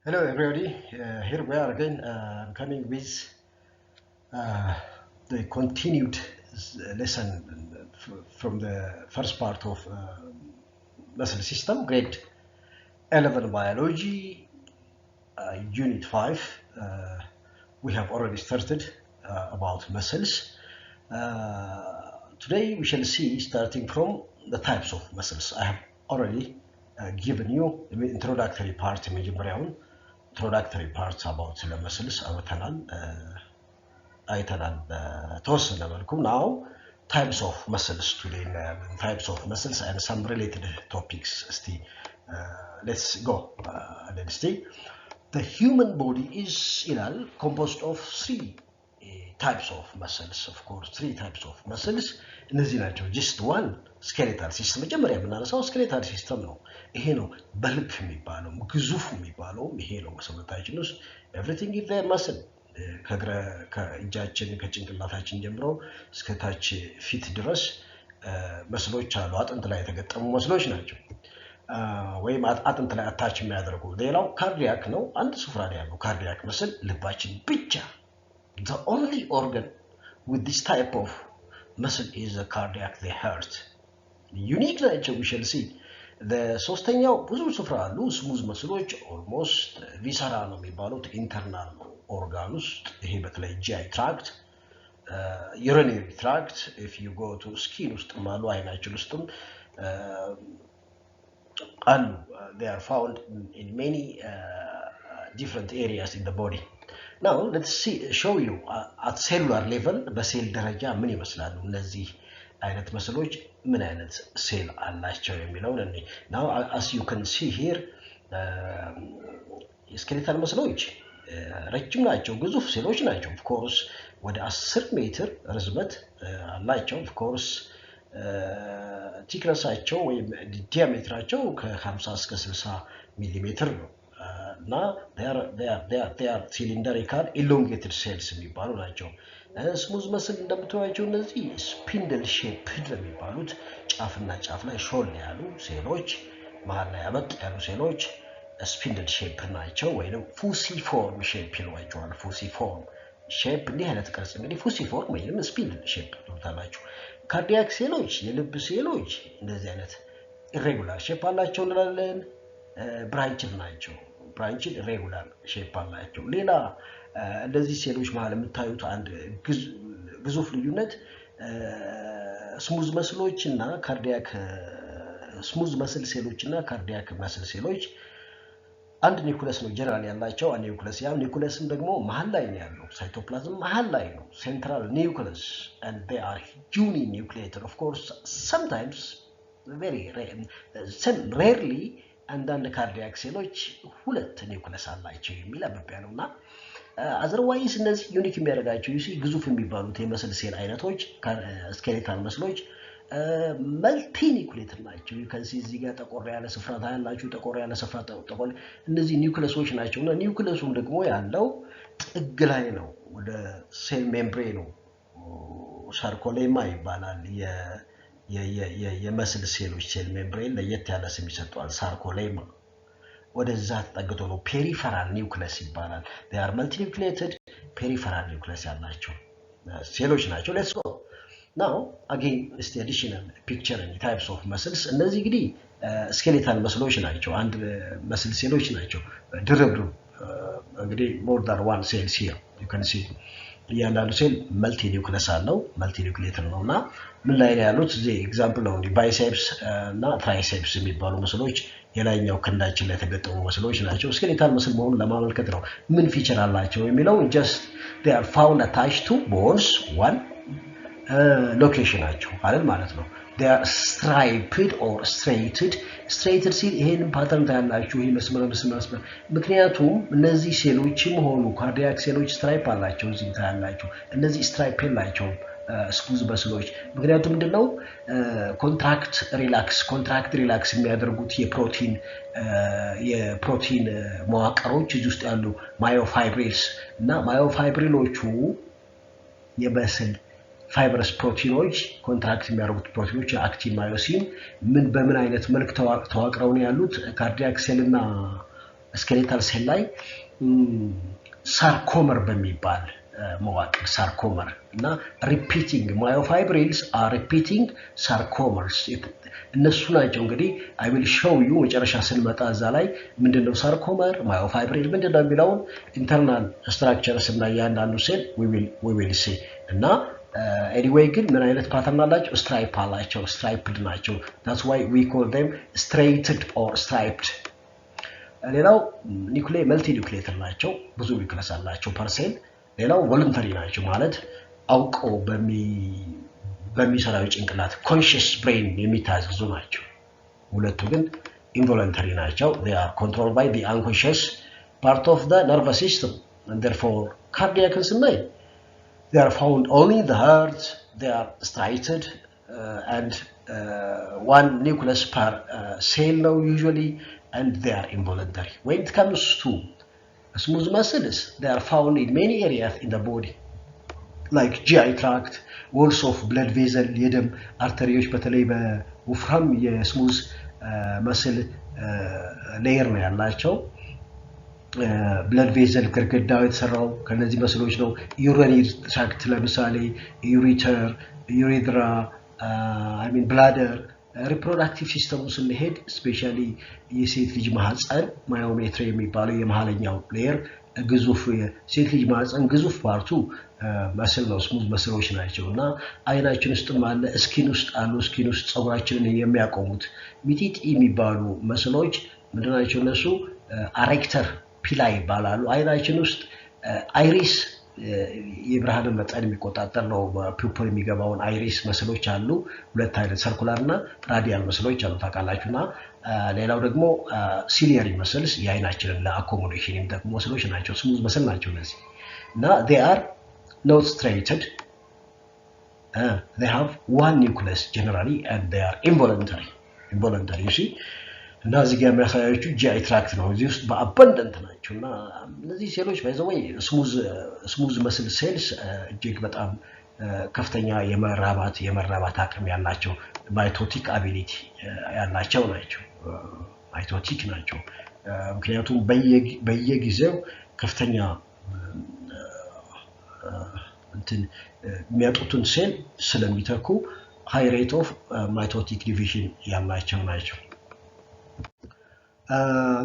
Hello, everybody. Here we are again, coming with uh, the continued lesson from the first part of muscle system, grade 11 biology, unit 5. We have already started about muscles. Today we shall see, starting from the types of muscles. I have already given you the introductory part, introductory parts about the muscles now types of muscles today, types of muscles and some related topics. Let's go. Let's see. The human body is composed of three types of muscles. Of course, three types of muscles. እነዚህ ናቸው. Just one skeletal system. መጀመሪያ የምናነሳው skeletal system ነው. ይሄ ነው በልክ የሚባለው ግዙፍ የሚባለው ይሄ ነው ሰውነታችን ውስጥ everything is there muscle ከእጃችን ከጭንቅላታችን ጀምሮ እስከ ታች ፊት ድረስ መስሎች አሉ አጥንት ላይ የተገጠሙ መስሎች ናቸው ወይም አጥንት ላይ አታች የሚያደርጉ ሌላው ካርዲያክ ነው አንድ ስፍራ ላይ ያለው ካርዲያክ መስል ልባችን ብቻ the only organ with this type of muscle is the cardiac, the heart. Unique nature we shall see. The ሶስተኛው ብዙ ስፍራ አሉ ስሙዝ መስሎች almost visceral ነው የሚባሉት internal organ ውስጥ ይሄ በተለይ GI tract, urinary tract, if you go to skin ውስጥ ማሉ አይናችን ውስጥም they are found in many different areas in the body. Now let's show you at cellular level በሴል ደረጃ ምን ይመስላሉ እነዚህ አይነት መስሎች ምን አይነት ሴል አላቸው የሚለው ነው now as you can see here skeletal መስሎች ረጅም ናቸው ግዙፍ ሴሎች ናቸው of course ወደ 10 ሜትር ርዝመት አላቸው of course ቲክነሳቸው ወይም ዲያሜትራቸው ከ50 እስከ 60 ሚሊ ሜትር ነው Now they are cylindrical elongated cells የሚባሉ ናቸው ስሙዝ መስል እንደምታዩቸው እነዚህ ስፒንድል ሼፕ የሚባሉት ጫፍና ጫፍ ላይ ሾል ያሉ ሴሎች መሃል ላይ አበጥ ያሉ ሴሎች ስፒንድል ሼፕ ናቸው ወይንም ፉሲፎርም ሼፕ ይሏቸዋል ፉሲፎርም ሼፕ እንዲህ አይነት ቅርጽ እንግዲህ ፉሲፎርም ወይንም ስፒንድል ሼፕ ትሉታላችሁ ካርዲያክ ሴሎች የልብ ሴሎች እንደዚህ አይነት ኢሬጉላር ሼፕ አላቸው እንላለን ብራንችድ ናቸው branching irregular shape አላቸው ሌላ እንደዚህ ሴሎች መሃል የምታዩት አንድ ግዙፍ ልዩነት ስሙዝ መስሎችና ካርዲያክ ስሙዝ መስል ሴሎችና ካርዲያክ መስል ሴሎች አንድ ኒውክለስ ነው ጀነራል ያላቸው አንድ ኒውክለስ ያ ኒውክለስም ደግሞ መሃል ላይ ነው ያለው ሳይቶፕላዝም መሃል ላይ ነው central nucleus and they are uninucleated of course sometimes very rarely አንዳንድ ካርዲያክ ሴሎች ሁለት ኒውክለስ አላቸው የሚል አባባል ነውና otherwise እነዚህ ዩኒክ የሚያደርጋቸው you see ግዙፍ የሚባሉት የመስል ሴል አይነቶች ስኬሌታል መስሎች መልቲ ኒውክሌትድ ናቸው you can see እዚህ ጋር ጠቆር ያለ ስፍራ ታያላችሁ ጠቆር ያለ ስፍራ ጠቆር እነዚህ ኒውክለሶች ናቸውና ኒውክለሱም ደግሞ ያለው ጥግ ላይ ነው ወደ ሴል ሜምብሬኑ ሳርኮሌማ ይባላል የመስል ሴሎች ሴል ሜምብሬን ለየት ያለ ስም ይሰጣል ሳርኮሌማ ወደዛ ተጠግቶ ነው ፔሪፈራል ኒውክለስ ይባላል they are multinucleated peripheral nucleus ያላቸው ሴሎች ናቸው let's go now again is the additional picture and types of muscles እነዚህ እንግዲህ ስኬሌታል መስሎች ናቸው አንድ መስል ሴሎች ናቸው ድርብ እንግዲህ more than one cells here you can see ያንዳንዱ ሴል መልቲ ኒውክለስ አለው መልቲ ኒውክሌተር ነውና ምን ላይ ያሉት እዚህ ኤግዛምፕል ነው ባይሴፕስ እና ትራይሴፕስ የሚባሉ መስሎች የላይኛው ክንዳችን ላይ ተገጠሙ መስሎች ናቸው ስኬሌታል መስል መሆኑን ለማመልከት ነው ምን ፊቸር አላቸው የሚለው just they are found attached to bones one location ናቸው አይደል ማለት ነው they are striped or striated ሲል ይሄንን ፓተርን ታያላችሁ ይሄ መስመር ምክንያቱም እነዚህ ሴሎችም ሆኑ ካርዲያክ ሴሎች ስትራይፕ አላቸው እዚህ ታያላችሁ እነዚህ ስትራይፕ የላቸው ስሙዝ መስሎች ምክንያቱም ምንድነው ኮንትራክት ሪላክስ የሚያደርጉት የፕሮቲን መዋቅሮች እዚህ ውስጥ ያሉ ማዮፋይብሪልስ እና ማዮፋይብሪሎቹ የመስል fibrous proteinoች ኮንትራክት የሚያደርጉት ፕሮቲኖች አክቲን ማዮሲን ምን በምን አይነት መልክ ተዋቅረው ነው ያሉት ካርዲያክ ሴልና ስኬሌታል ሴል ላይ ሳርኮመር በሚባል መዋቅር ሳርኮመር እና ሪፒቲንግ ማዮፋይብሪልስ አር ሪፒቲንግ ሳርኮመርስ እነሱ ናቸው። እንግዲህ አይ ዊል ሾው ዩ መጨረሻ ስንመጣ እዛ ላይ ምንድነው ሳርኮመር ማዮፋይብሪል ምንድነው የሚለውን ኢንተርናል ስትራክቸርስ እና ያንዳንዱ ሴል we will see እና anyway ግን ምን አይነት ፓተርን አላቸው? ስትራይፕ አላቸው። ስትራይፕድ ናቸው። that's why we call them striated or striped። ሌላው ኒውክሌ መልቲ ኒውክሌተር ናቸው። ብዙ ኒውክለስ አላቸው ፐር ሴል። ሌላው ቮለንተሪ ናቸው ማለት አውቀው በሚሰራው ጭንቅላት ኮንሺየስ ብሬን የሚታዘዙ ናቸው። ሁለቱ ግን ኢንቮለንተሪ ናቸው። they are controlled by the unconscious part of the nervous system and therefore cardiac ስናይ they are found only in the heart. They are striated and one nucleus per cell now usually and they are involuntary. When it comes to smooth muscles, they are found in many areas in the body like GI tract, walls of blood vessel የደም አርተሪዎች በተለይ በወፍራም የስሙዝ መስል ሌየር ነው ያላቸው። ብለድ ቬዘል ግርግዳው የተሰራው ከነዚህ መስሎች ነው። ዩሪነሪ ትራክት ለምሳሌ ዩሪተር ዩሬትራ ብላደር ሪፕሮዳክቲቭ ሲስተሙ ስንሄድ ስፔሻሊ የሴት ልጅ ማህፀን ማዮሜትሪ የሚባለው የመሃለኛው ሌየር ግዙፍ የሴት ልጅ ማህፀን ግዙፍ ፓርቱ መስል ነው። ስሙዝ መስሎች ናቸውና አይናችን ውስጥ አለ ስኪን ውስጥ አሉ። ስኪን ውስጥ ጸጉራችንን የሚያቆሙት ሚጢጢ የሚባሉ መስሎች ምንድናቸው? እነሱ አሬክተር ፒላ ይባላሉ። አይናችን ውስጥ አይሪስ የብርሃን መጠን የሚቆጣጠር ነው። በፒውፕል የሚገባውን አይሪስ መስሎች አሉ። ሁለት አይነት ሰርኩላር እና ራዲያል መስሎች አሉ ታውቃላችሁና ሌላው ደግሞ ሲሊየሪ መስልስ የአይናችንን ለአኮሞዴሽን የሚጠቅሙ መስሎች ናቸው። ስሙዝ መስል ናቸው እነዚህ እና they are not striated. They have one nucleus generally and they are involuntary you see እና እዚህ ጋር የሚያሳያችሁ ጂአይ ትራክት ነው። እዚህ ውስጥ በአባንደንት ናቸውና እነዚህ ሴሎች ባይዘወይ ስሙዝ መስል ሴልስ እጅግ በጣም ከፍተኛ የመራባት አቅም ያላቸው ማይቶቲክ አቢሊቲ ያላቸው ናቸው። ማይቶቲክ ናቸው ምክንያቱም በየጊዜው ከፍተኛ የሚያጡትን ሴል ስለሚተኩ ሃይ ሬት ኦፍ ማይቶቲክ ዲቪዥን ያላቸው ናቸው።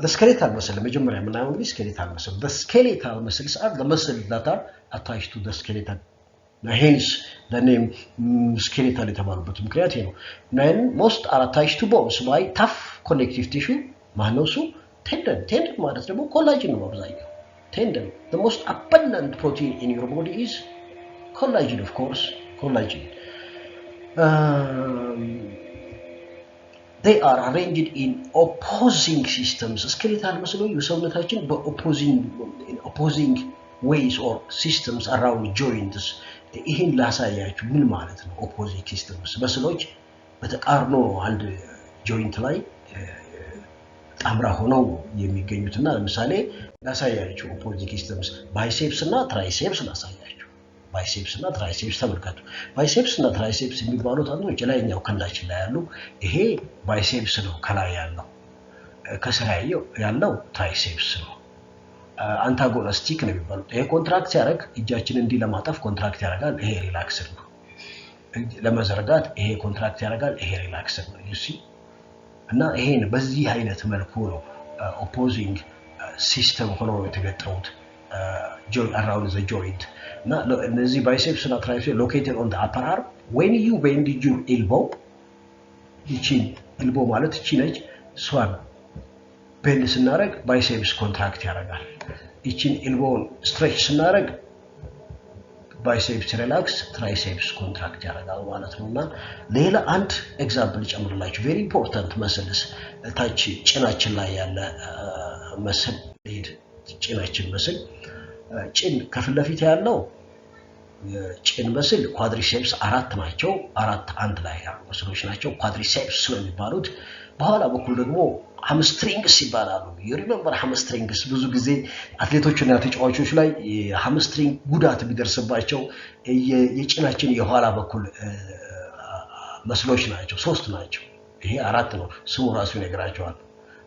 The skeletal muscle መጀመሪያ የምናየው እንግዲህ skeletal muscle. The skeletal muscles are the muscles that are attached to the skeleton. Hence the name skeletal የተባሉበት ምክንያት ነው። Men most are attached to bones by tough connective tissue ማነው እሱ tendon ማለት ደግሞ ኮላጅን ነው አብዛኛው tendon. The most abundant protein in your body is collagen, of course, collagen. They are arranged in opposing systems. Skeletal muscle የሰውነታችን opposing ways or systems around joints. ይሄን ላሳያችሁ ምን ማለት ነው opposing systems መስሎች በተቃርኖ አንድ ጆይንት ላይ ጣምራ ሆነው የሚገኙትና ለምሳሌ ላሳያችሁ opposing systems biceps እና triceps ላሳያችሁ ባይሴፕስ እና ትራይሴፕስ ተመልከቱ። ባይሴፕስ እና ትራይሴፕስ የሚባሉት አንዶች ላይኛው ክንዳችን ላይ ያሉ ይሄ ባይሴፕስ ነው ከላይ ያለው ከስር ያለው ትራይሴፕስ ነው። አንታጎኒስቲክ ነው የሚባሉት። ይሄ ኮንትራክት ያደርግ እጃችንን እንዲህ ለማጠፍ ኮንትራክት ያደርጋል። ይሄ ሪላክስድ ነው። ለመዘርጋት ይሄ ኮንትራክት ያደርጋል። ይሄ ሪላክስድ ነው you see እና ይሄን በዚህ አይነት መልኩ ነው ኦፖዚንግ ሲስተም ሆኖ የተገጠሙት around the joint. Now, the biceps and triceps located on the upper arm. When you bend your elbow, the chin, elbow ማለት ቺነች ሷን bend ስናደርግ biceps contract ያደርጋል። እቺን elbow stretch ስናደርግ biceps relax, triceps contract ያደርጋል ማለት ነውና ሌላ አንድ ኤግዛምፕል ጨምርላችሁ very important muscles ታች ጭናችን ላይ ያለ መስል ጭናችን መስል ጭን ከፊት ለፊት ያለው ጭን መስል ኳድሪሴፕስ አራት ናቸው። አራት አንድ ላይ ያሉ መስሎች ናቸው ኳድሪሴፕስ ነው የሚባሉት። በኋላ በኩል ደግሞ ሃምስትሪንግስ ይባላሉ። የሪሜምበር ሃምስትሪንግስ ብዙ ጊዜ አትሌቶችና ተጫዋቾች ላይ ሃምስትሪንግ ጉዳት ቢደርስባቸው የጭናችን የኋላ በኩል መስሎች ናቸው። ሶስት ናቸው። ይሄ አራት ነው ስሙ ራሱ ይነግራቸዋል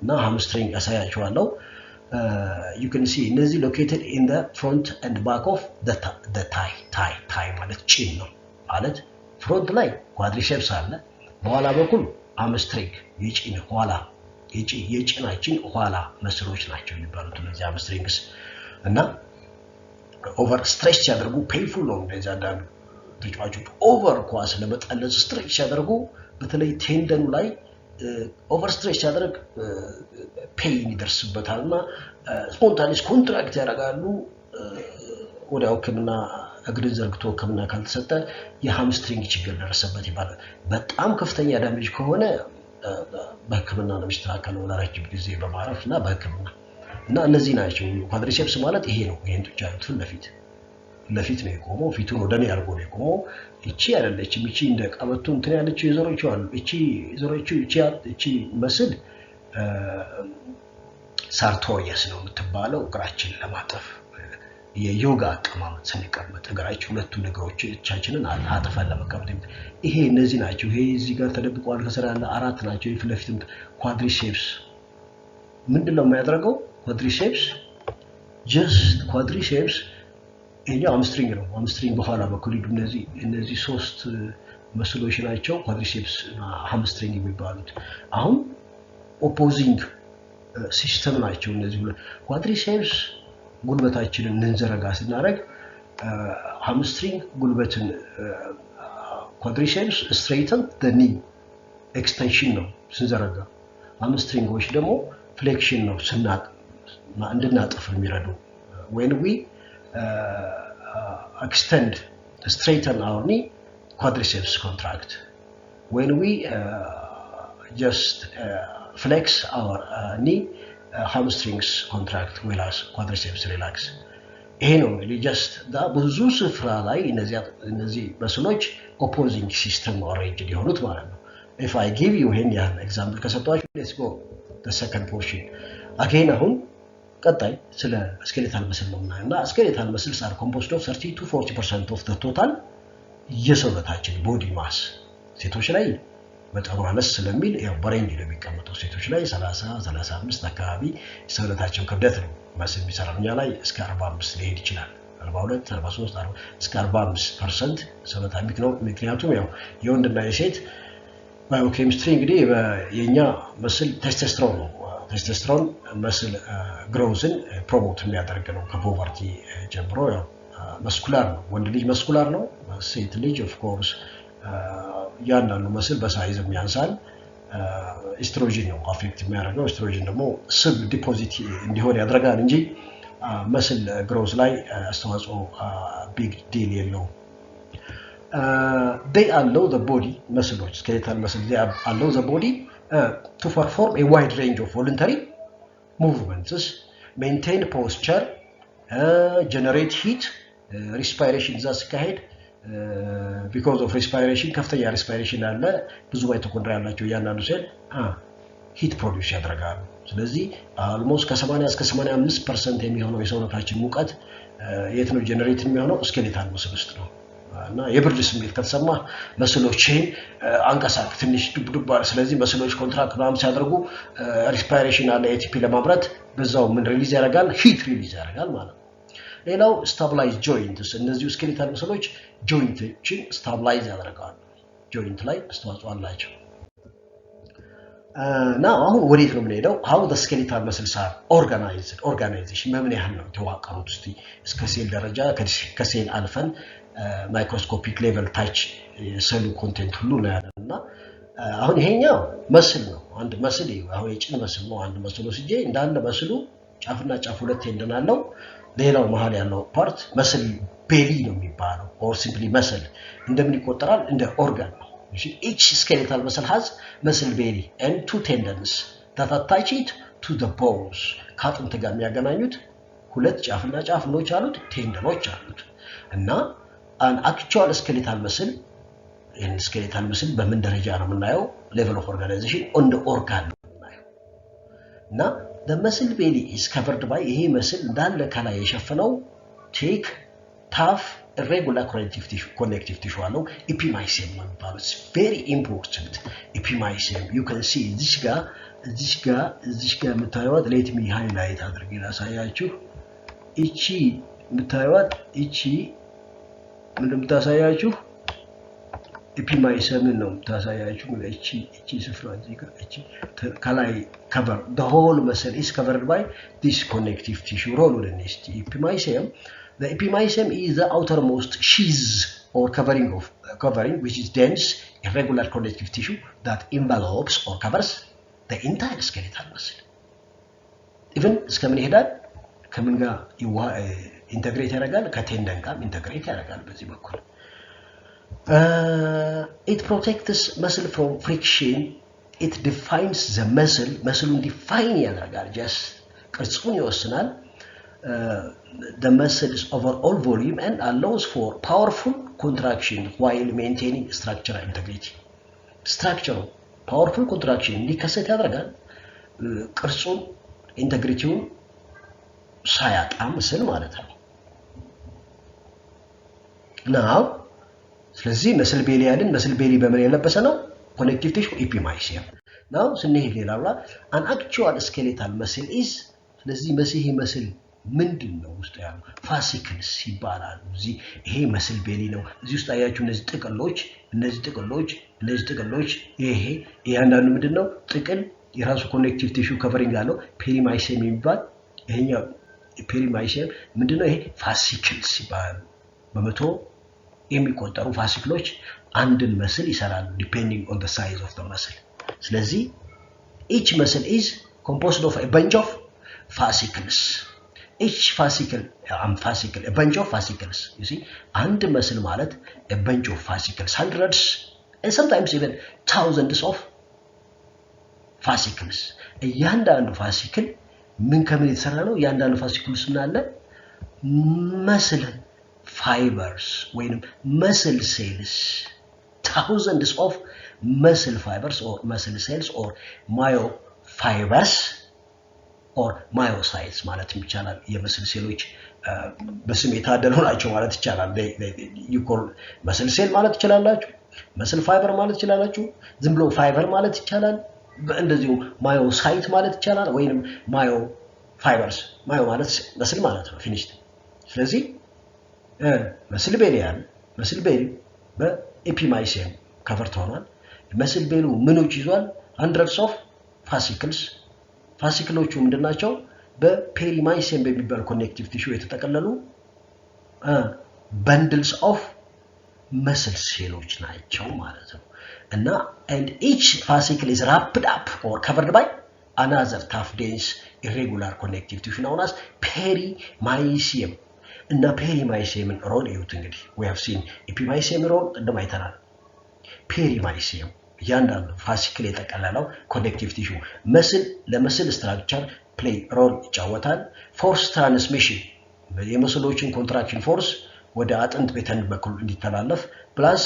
እና ሃምስትሪንግ ያሳያቸዋለሁ። you can see እነዚህ located in the front and back of the thigh ማለት ቺን ነው ማለት ፍሮንት ላይ ኳድሪሴፕስ አለ በኋላ በኩል hamstring የጭን ኋላ የጭናችን ኋላ መስሎች ናቸው የሚባሉት እነዚህ hamstrings እና ኦቨር ስትሬች ያደርጉ ፔንፉል ነው እንደዛ አንዳንድ ተጫዋቾች ኦቨር ኳስ ለመጠለዝ ስትሬች ያደርጉ በተለይ ቴንደኑ ላይ ኦቨር ስትሬች ያደርግ ፔን ይደርስበታልና ስፖንታኒስ ኮንትራክት ያደርጋሉ ወዲያው ሕክምና እግርን ዘርግቶ ሕክምና ካልተሰጠ የሃምስትሪንግ ችግር ደረሰበት ይባላል በጣም ከፍተኛ ዳሜጅ ከሆነ በሕክምና ነው የሚስተካከለው ለረጅም ጊዜ በማረፍና በሕክምና እና እነዚህ ናቸው ኳድሪሴፕስ ማለት ይሄ ነው ይሄን ጡንቻ ለፊት ነው የቆመው ፊቱን ወደኔ አርጎ ነው የቆመው እቺ አይደለችም እቺ እንደ ቀበቶ እንትን ያለችው የዘሮቹ አሉ እቺ ዘሮቹ እቺ መስል ሳርቶሪየስ ነው የምትባለው እግራችን ለማጠፍ የዮጋ አቀማመጥ ስንቀመጥ እግራችን ሁለቱ እግሮቻችንን አጥፈን ለመቀመጥ ይሄ እነዚህ ናቸው ይሄ እዚህ ጋር ተደብቀዋል ከስራ ያለ አራት ናቸው ይፍለፊትም ኳድሪሴፕስ ምንድነው የሚያደርገው ኳድሪሴፕስ ኳድሪሴፕስ ይሄኛው hamstring ነው hamstring በኋላ በኩል እነዚህ ሶስት መስሎች ናቸው ኳድሪሴፕስ hamstring የሚባሉት አሁን ኦፖዚንግ ሲስተም ናቸው እነዚህ ኳድሪሴፕስ ጉልበታችንን እንዘረጋ ስናረግ hamstring ጉልበትን ኳድሪሴፕስ straighten the knee extension ነው ስንዘረጋ hamstringoች ደግሞ flexion ነው እንድናጠፍ የሚረዱ when we extend straighten our knee quadriceps contract when we just flex our knee hamstrings contract whereas quadriceps relax ይሄ ነው just da ብዙ ስፍራ ላይ እነዚህ መስሎች opposing system arranged የሆኑት ማለት ነው if I give you ይሄን ያን example ከሰጣችሁ let's go the second portion again አሁን ቀጣይ ስለ skeletal muscle ነው እና skeletal muscles are composed of 30 to 40% of the total የሰውነታችን body mass ሴቶች ላይ በጣም አነስ ስለሚል ያው በሬንጅ ነው የሚቀመጠው ሴቶች ላይ 30 35 አካባቢ ሰውነታቸው ክብደት ነው ማስል የሚሰራው እኛ ላይ እስከ 45 ሊሄድ ይችላል 42 43 40 እስከ 45% ሰውነታችን ነው ምክንያቱም ያው የወንድና የሴት ባዮኬሚስትሪ እንግዲህ የኛ መስል ቴስቶስትሮን ነው ቴስቶስትሮን መስል ግሮዝን ፕሮሞት የሚያደርግ ነው ከፖቨርቲ ጀምሮ ያው መስኩላር ነው ወንድ ልጅ መስኩላር ነው ሴት ልጅ ኦፍ ኮርስ ያንዳንዱ መስል በሳይዝም ያንሳል ኤስትሮጂን ነው አፌክት የሚያደርገው ኤስትሮጂን ደግሞ ስብ ዲፖዚት እንዲሆን ያደርጋል እንጂ መስል ግሮዝ ላይ አስተዋጽኦ ቢግ ዲል የለው they allow the body muscles skeletal muscles they allow the body to perform a wide range of voluntary movements maintain posture generate heat respiration ዛስ ካሄድ because of respiration ከፍተኛ respiration አለ ብዙ ማይቶኮንድሪያ ያላቸው ያናሉ ሴል heat produce ያደርጋሉ ስለዚህ almost ከ80 እስከ 85% የሚሆነው የሰውነታችን ሙቀት የት ነው ጀነሬት የሚሆነው skeletal muscle ውስጥ ነው እና የብርድ ስሜት ከተሰማ መስሎችን አንቀሳቅ ትንሽ ዱብዱባል ስለዚህ መስሎች ኮንትራክት ማም ሲያደርጉ ሪስፓይሬሽን አለ ኤቲፒ ለማምረት በዛው ምን ሪሊዝ ያደርጋል ሂት ሪሊዝ ያደርጋል ማለት ነው ሌላው ስታብላይዝ ጆይንትስ እነዚህ ስኬሌታል መስሎች ጆይንቶችን ስታብላይዝ ያደርጋሉ ጆይንት ላይ አስተዋጽኦ አላቸው now አሁን ወዴት ነው የምንሄደው how the skeletal muscles are organization በምን ያህል ነው ተዋቀሩት እስከ ሴል ደረጃ ከሴል አልፈን ማይክሮስኮፒክ ሌቨል ታች ሴሉ ኮንቴንት ሁሉ ነው ያለና አሁን ይሄኛው መስል ነው አንድ መስል አሁን የጭን መስል ነው አንድ መስሉ ሲጄ እንዳለ መስሉ ጫፍና ጫፍ ሁለት እንደናለው ሌላው መሃል ያለው ፓርት መስል ቤሊ ነው የሚባለው or simply muscle እንደምን ይቆጠራል እንደ ኦርጋን ነው each skeletal muscle has muscle belly and two tendons that attach it to the bones ካጥንት ጋር የሚያገናኙት ሁለት ጫፍና ጫፍ ነው ያሉት ቴንደኖች አሉት እና an actual skeletal muscle in skeletal muscle በምን ደረጃ ነው የምናየው level of organization on the organ ነው የምናየው እና the muscle belly is covered by ይሄ መስል እንዳለ ከላይ የሸፈነው thick tough irregular connective tissue አለው epimysium ነው የሚባለው it's very important epimysium you can see this guy እዚች ጋር የምታዩት ሌት ሚ ሃይላይት አድርጌ ላሳያችሁ እቺ የምታዩት እቺ ምን የምታሳያችሁ ኤፒማይሰምን ነው የምታሳያችሁ እቺ ስፍራ እዚህ ጋር እቺ ከላይ cover the whole muscle is covered by this connective tissue roll within the epimysium. The epimysium is the outermost sheath or covering which is dense irregular connective tissue that envelopes or covers the entire skeletal muscle. Even እስከምን ይሄዳል ከምን ጋር ኢንተግሬት ያደርጋል ከቴንደን ጋር ኢንተግሬት ያደርጋል በዚህ በኩል it protects muscle from friction. It defines the muscle define ያደርጋል just ቅርጹን ይወስናል the muscle's overall volume and allows for powerful contraction while maintaining structural integrity. Structural powerful contraction እንዲከሰት ያደርጋል ቅርጹን ኢንተግሪቲውን ሳያጣ ምስል ማለት ነው now ስለዚህ መስል ቤሊ ያለን መስል ቤሊ በምን ያለበሰ ነው ኮኔክቲቭ ቲሹ ኤፒማይሲየም now ስንሄድ ሌላው an actual skeletal muscle is ስለዚህ መስል ምንድነው ውስጥ ያለው ፋሲክልስ ይባላል እዚህ ይሄ መስል ቤሊ ነው እዚህ ውስጥ አያችሁ እነዚህ ጥቅሎች ይሄ ያንዳንዱ ምንድነው ጥቅል የራሱ ኮኔክቲቭ ቲሹ ከቨሪንግ አለው ፔሪማይሲየም ይባላል ይሄኛው ፔሪማይሲየም ምንድነው ይሄ ፋሲክልስ ይባላል በመቶ የሚቆጠሩ ፋሲክሎች አንድን መስል ይሰራሉ depending on the size of the muscle ስለዚህ each muscle is composed of a bunch of fascicles each fascicle a bunch of fascicles you see አንድ መስል ማለት a bunch of fascicles hundreds and sometimes even thousands of fascicles እያንዳንዱ ፋሲክል ምን ከምን የተሰራ ነው እያንዳንዱ ፋሲክልስ ምን አለ መስል fibers when muscle cells thousands of muscle fibers or muscle cells or myofibers or myocytes ማለት ይቻላል የመስል ሴሎች በስም የታደሉ ናቸው ማለት ይቻላል you call muscle cell ማለት ይችላልላችሁ muscle fiber ማለት ይችላልላችሁ ዝም ብሎ fiber ማለት ይቻላል እንደዚሁ myocyte ማለት ይቻላል ወይንም myofibers myo ማለት መስል ማለት ነው finished ስለዚህ መስል ቤሊ በኤፒማይሲየም ከቨርት ሆኗል መስል ቤሉ ምኖች ይዟል hundreds of ፋሲክሎቹ ምንድናቸው በፔሪማይሲየም በሚባል ኮኔክቲቭ ቲሹ የተጠቀለሉ bundles of muscle ሴሎች ናቸው ማለት ነው እና and each fascicle is wrapped up or covered by another tough dense irregular connective tissue known as perimysium እና ፔሪማይሲየምን ሮል ይሁት እንግዲህ we have seen ኤፒማይሲየም ሮል እንደማይተናል ፔሪማይሲየም ያንዳንዱ ፋሲክል የተቀለለው ኮኔክቲቭ ቲሹ ለመስል ስትራክቸር ፕሌይ ሮል ይጫወታል ፎርስ ትራንስሚሽን የመስሎችን ኮንትራክሽን ፎርስ ወደ አጥንት ቤተን በኩል እንዲተላለፍ ፕላስ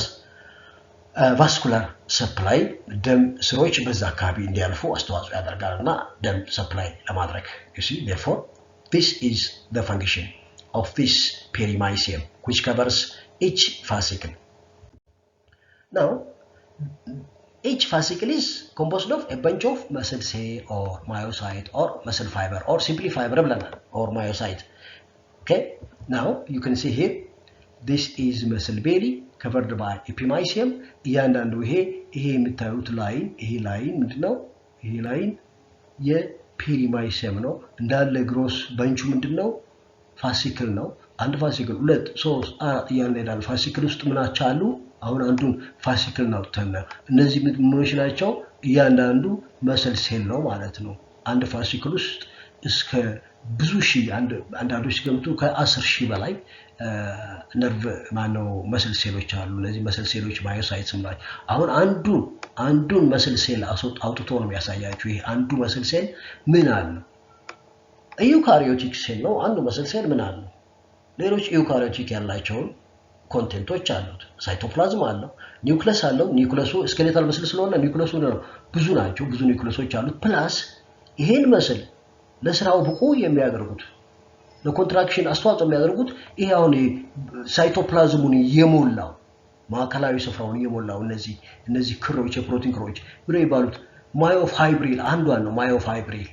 ቫስኩላር ሰፕላይ ደም ስሮች በዛ አካባቢ እንዲያልፉ አስተዋጽኦ ያደርጋልና ደም ሰፕላይ ለማድረግ you see therefore this is the function of this perimysium which covers each fascicle now each fascicle is composed of a bunch of muscle cell or myocyte or muscle fiber or simply fiber or myocyte okay now you can see here this is muscle belly covered by epimysium እያንዳንዱ ይሄ የምታዩት ላይን ይሄ ላይን ምንድነው ይሄ ላይን የፔሪማይሲየም ነው እንዳለ ግሮስ ባንቹ ምንድነው ፋሲክል ነው አንድ ፋሲክል 2 3 4 እያንዳንዱ ፋሲክል ውስጥ ምናቻ አሉ አሁን አንዱን ፋሲክል ነው ተና እነዚህ ምንሽ ናቸው እያንዳንዱ መስል ሴል ነው ማለት ነው አንድ ፋሲክል ውስጥ እስከ ብዙ ሺህ አንዳንዶች ገምቱ ከ10 ሺህ በላይ ነርቭ ማነው መስል ሴሎች አሉ እነዚህ መስል ሴሎች ማዮሳይትስ ማለት አሁን አንዱን መስል ሴል አውጥቶ ነው የሚያሳያችሁ ይሄ አንዱ መስል ሴል ምን አለ ዩካሪዮቲክ ሴል ነው አንዱ መስል ሴል ምን አለ ሌሎች ዩካሪዮቲክ ያላቸው ኮንቴንቶች አሉት ሳይቶፕላዝም አለው ኒውክለስ አለው ኒውክለሱ ስኬሌታል መስል ስለሆነ ኒውክለሱ ነው ብዙ ናቸው ብዙ ኒውክለሶች አሉት ፕላስ ይሄን መስል ለስራው ብቁ የሚያደርጉት ለኮንትራክሽን አስተዋጽኦ የሚያደርጉት ይሄ አሁን ሳይቶፕላዝሙን የሞላው ማዕከላዊ ስፍራውን የሞላው እነዚህ ክሮች የፕሮቲን ክሮች ብለው ይባሉት ማዮፋይብሪል አንዷን ነው ማዮፋይብሪል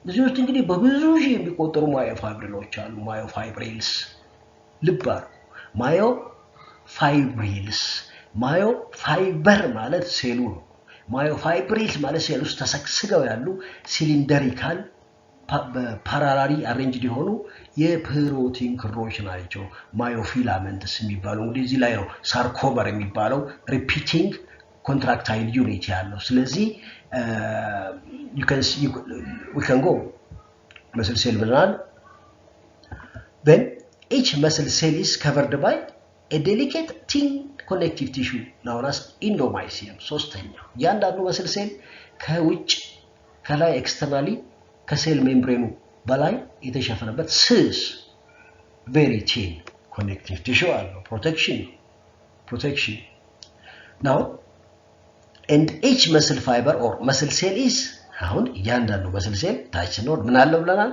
እዚህ ውስጥ እንግዲህ በብዙ ሺህ የሚቆጠሩ ማዮፋይብሪሎች አሉ ማዮፋይብሪልስ ልብ አድርጉ ማዮፋይብሪልስ ማዮፋይበር ማለት ሴሉ ነው ማዮፋይብሪልስ ማለት ሴል ውስጥ ተሰግስገው ያሉ ሲሊንደሪካል በፓራላሪ አሬንጅድ የሆኑ የፕሮቲን ክሮች ናቸው ማዮፊላመንትስ የሚባለው እንግዲህ እዚህ ላይ ነው ሳርኮመር የሚባለው ሪፒቲንግ contractile unit ያለው ስለዚህ we can go muscle cell ብለናል then each muscle cell is covered by a delicate thin connective tissue known as endomysium ሶስተኛ ያንዳንዱ muscle cell ከውጭ ከላይ ኤክስተርናሊ ከሴል ሜምብሬኑ በላይ የተሸፈነበት ስስ very thin connective tissue አለው protection now and each muscle fiber or muscle cell is አሁን ያንዳንዱ muscle cell ታች ነው ምን አለው ብለናል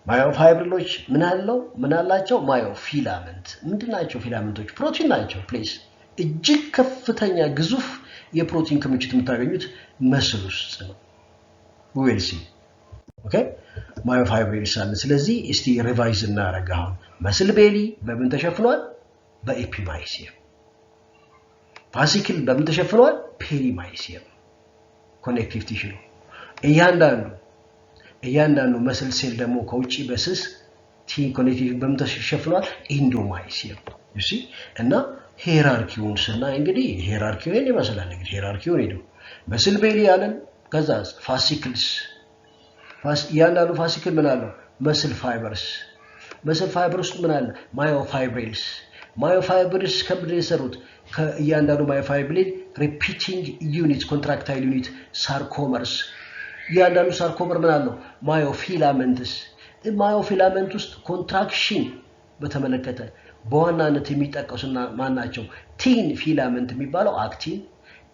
ማዮፋይብሪሎች ምን አላቸው ማዮፊላመንት ምንድናቸው ፊላመንቶች ፕሮቲን ናቸው ፕሊዝ እጅግ ከፍተኛ ግዙፍ የፕሮቲን ክምችት የምታገኙት መስል ውስጥ ነው we will see okay ማዮፋይብሪልስ አለ ስለዚህ እስቲ ሪቫይዝ እናረጋው መስል ቤሊ በምን ተሸፍኗል በኤፒማይሲየም ፋሲክል በምን ተሸፍኗል ፔሪማይሲየም ኮኔክቲቭ ቲሹ እያንዳንዱ መስል ሴል ደግሞ ከውጪ በስስ ቲን ኮኔክቲቭ በምን ተሸፍኗል ኢንዶማይሲየም you see እና ሄራርኪውን ስናይ እንግዲህ ሄራርኪውን ይመስላል እንግዲህ ሄራርኪውን ሄዱ መስል ቤሊ ያለን ከዛ ፋሲክልስ ያንዳንዱ ፋሲክል ምን አለው መስል ፋይበርስ ውስጥ ምን አለ ማዮፋይብሪልስ ከምንድነው የሰሩት ከእያንዳንዱ ማዮፋይብሪል ሪፒቲንግ ዩኒት ኮንትራክታይል ዩኒት ሳርኮመርስ ያንዳንዱ ሳርኮመር ምን አለው ማዮፊላመንትስ ማዮፊላመንት ውስጥ ኮንትራክሽን በተመለከተ በዋናነት የሚጠቀሱና ማናቸው ቲን ፊላመንት የሚባለው አክቲን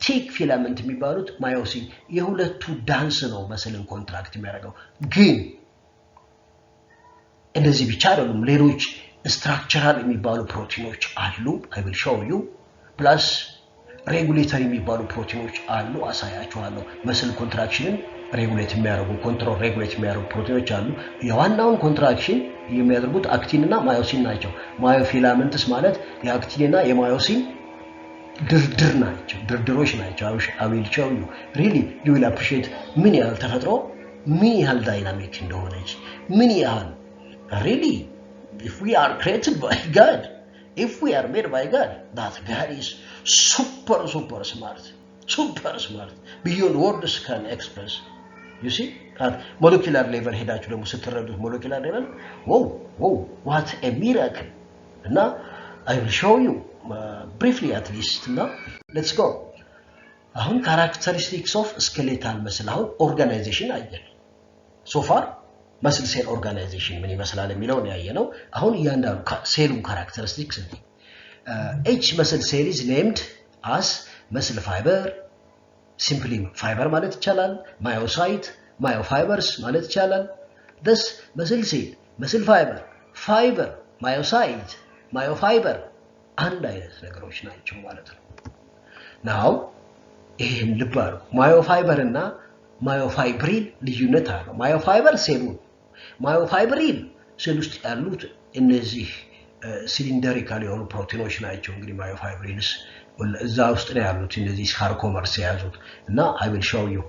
ቲክ ፊላመንት የሚባሉት ማዮሲን የሁለቱ ዳንስ ነው መስልን ኮንትራክት የሚያደርገው ግን እንደዚህ ብቻ አይደሉም ሌሎች ስትራክቸራል የሚባሉ ፕሮቲኖች አሉ I will show you plus ሬጉሌተሪ የሚባሉ ፕሮቲኖች አሉ አሳያችኋለሁ መስል ኮንትራክሽንን ሬጉሌት የሚያደርጉ ኮንትሮል ሬጉሌት የሚያደርጉ ፕሮቲኖች አሉ የዋናውን ኮንትራክሽን የሚያደርጉት አክቲን እና ማዮሲን ናቸው ማዮፊላመንትስ ማለት የአክቲን እና የማዮሲን ድርድሮች ናቸው I will show you really you will appreciate ምን ያህል ተፈጥሮ ምን ያህል ዳይናሚክ እንደሆነች ምን ያህል really if we are created by God if we are made by God that God is super smart beyond words can express you see at molecular level ሄዳችሁ ደግሞ ስትረዱት molecular level wow what a miracle now I will show you briefly at least now let's go አሁን characteristics of skeletal muscle አሁን organization አየን so far muscle cell organization ምን ይመስላል የሚለውን ያየነው አሁን እያንዳንዱ ሴሉን characteristics each muscle cell is named as muscle fiber simply fiber ማለት ይቻላል myocyte myofibers ማለት ይቻላል thus muscle cell muscle fiber myocyte myofiber አንድ አይነት ነገሮች ናቸው ማለት ነው now ይሄን ልብ አድርጉ ማዮፋይበር እና ማዮፋይብሪል ልዩነት አለው ማዮፋይበር ሴሉ ማዮፋይብሪል ሴል ውስጥ ያሉት እነዚህ ሲሊንደሪካል የሆኑ ፕሮቲኖች ናቸው እንግዲህ ማዮፋይብሪልስ እዛ ውስጥ ነው ያሉት እነዚህ ሳርኮመርስ ያዙት እና I will show you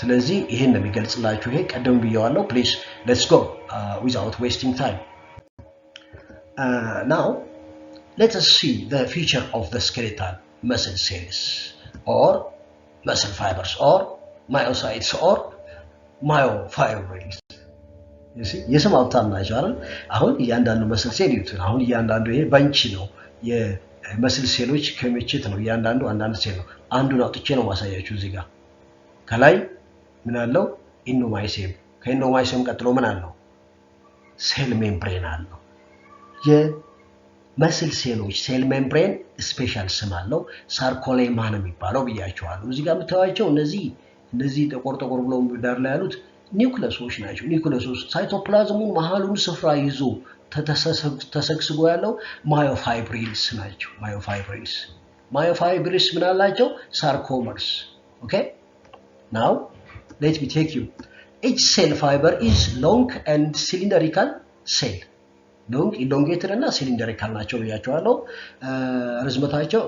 ስለዚህ ይሄን ነው የሚገልጽላችሁ ይሄ ቀደም ብየዋለሁ please let's go without wasting time now let us see the feature of the skeletal muscle cells or muscle fibers or myocytes or myofibrils you see የስም አውታም ናቸው አይደል አሁን እያንዳንዱ መስል ሴል ይዩት አሁን እያንዳንዱ ይሄ ባንች ነው የመስል ሴሎች ክምችት ነው እያንዳንዱ አንዳንድ ሴል ነው አንዱን አውጥቼ ነው ማሳያችሁ እዚህ ጋር ከላይ ምን አለው ኢንዶማይሲየም ከኢንዶማይሲየም ቀጥሎ ምን አለው ሴል ሜምብሬን አለው የመስል ሴሎች ሴል ሜምብሬን ስፔሻል ስም አለው ሳርኮሌማ ነው የሚባለው ብያችኋለሁ እዚህ ጋር የምታዩቸው እነዚህ ተቆርጠቆር ብለው ዳር ላይ ያሉት ኒውክለሶች ናቸው ኒውክለሶች ሳይቶፕላዝሙን መሃሉን ስፍራ ይዞ ተሰግስጎ ያለው ማዮፋይብሪልስ ናቸው ማዮፋይብሪልስ ማዮፋይብሪልስ ምን አላቸው? ሳርኮመርስ። ኦኬ ናው ሌት ሚ ቴክ ዩ each cell fiber is long and cylindrical cell ሎንግ ኢሎንጌትድ እና ሲሊንደሪካል ናቸው ብያቸዋለሁ። ርዝመታቸው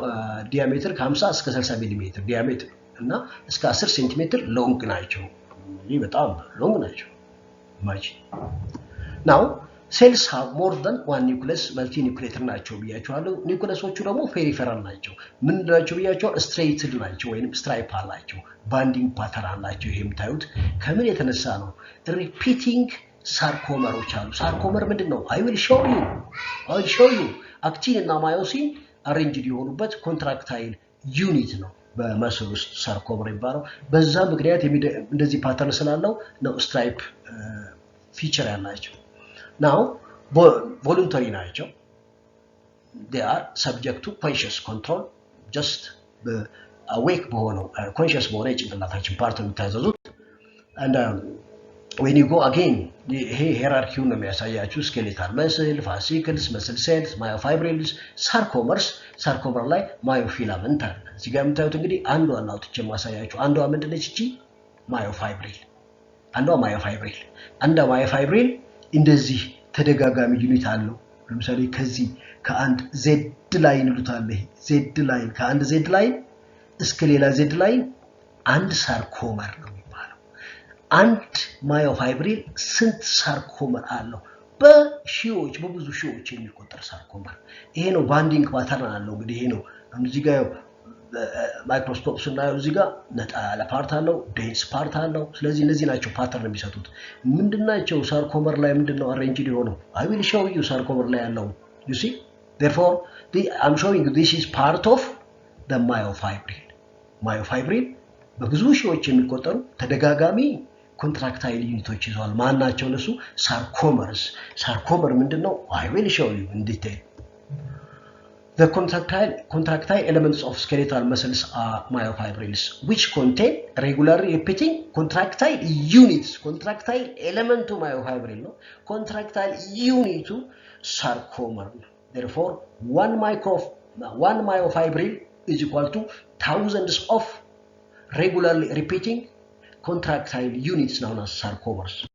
ዲያሜትር ከ50 እስከ 60 ሚሊ ሜትር ዲያሜትር እና እስከ 10 ሴንቲሜትር ሎንግ ናቸው። ይህ በጣም ሎንግ ናቸው። ኢማጂን ናው ሴልስ ሃቭ ሞር ዛን ዋን ኒውክለስ መልቲ ኒውክሌተር ናቸው ብያቸዋለሁ። ኒውክለሶቹ ደግሞ ፔሪፌራል ናቸው። ምን ናቸው ብያቸው? ስትሬይትድ ናቸው ወይም ስትራይፕ አላቸው። ባንዲንግ ፓተርን አላቸው። ይሄ የምታዩት ከምን የተነሳ ነው? ሪፒቲንግ ሳርኮመሮች አሉ። ሳርኮመር ምንድነው? አይ ዊል ሾው ዩ አክቲን እና ማዮሲን አሬንጅድ የሆኑበት ኮንትራክታይል ዩኒት ነው በመስል ውስጥ ሳርኮመር የሚባለው። በዛ ምክንያት እንደዚህ ፓተርን ስላለው ነው ስትራይፕ ፊቸር ያላቸው። ናው ቮሉንተሪ ናቸው። they are subject to conscious control just awake በሆነው conscious በሆነ የጭንቅላታችን ፓርት የሚታዘዙት and when you go again ይሄ ሄራርኪውን ነው የሚያሳያችሁ። ስኬሌታል መስል፣ ፋሲክልስ፣ መስል ሴልስ፣ ማዮፋይብሪልስ፣ ሳርኮመርስ። ሳርኮመር ላይ ማዮፊላመንት አለ። እዚህ ጋር የምታዩት እንግዲህ አንዷን አውጥቼ ማሳያችሁ። አንዷ ምንድነች? እቺ ማዮፋይብሪል። አንዷ ማዮፋይብሪል እንደዚህ ተደጋጋሚ ዩኒት አለው። ለምሳሌ ከዚህ ከአንድ ዜድ ላይን ይሉታል። ይሄ ዜድ ላይን ከአንድ ዜድ ላይን እስከ ሌላ ዜድ ላይን አንድ ሳርኮመር ነው የሚባለው። አንድ ማዮፋይብሪል ስንት ሳርኮመር አለው? በሺዎች በብዙ ሺዎች የሚቆጠር ሳርኮመር። ይሄ ነው ባንዲንግ ፓተርን አለው። እንግዲህ ይሄ ነው እዚህ ጋር ማይክሮስኮፕ ስናየው እዚህ ጋር ነጣ ያለ ፓርት አለው፣ ዴንስ ፓርት አለው። ስለዚህ እነዚህ ናቸው ፓተርን የሚሰጡት። ምንድናቸው? ሳርኮመር ላይ ምንድነው አሬንጅድ የሆነው? አይ ዊል ሾው ዩ ሳርኮመር ላይ ያለው you see therefore I'm showing you this is part of the ማዮፋይብሪል በብዙ ሺዎች የሚቆጠሩ ተደጋጋሚ ኮንትራክታይል ዩኒቶች ይዘዋል። ማን ናቸው እነሱ? ሳርኮመርስ። ሳርኮመር ምንድነው? I will show you in detail. The contractile elements of skeletal muscles are myofibrils, which contain regularly repeating contractile units. Contractile element to myofibril, no? Contractile unit to sarcomer. Therefore, one myofibril is equal to thousands of regularly repeating contractile units known as sarcomers.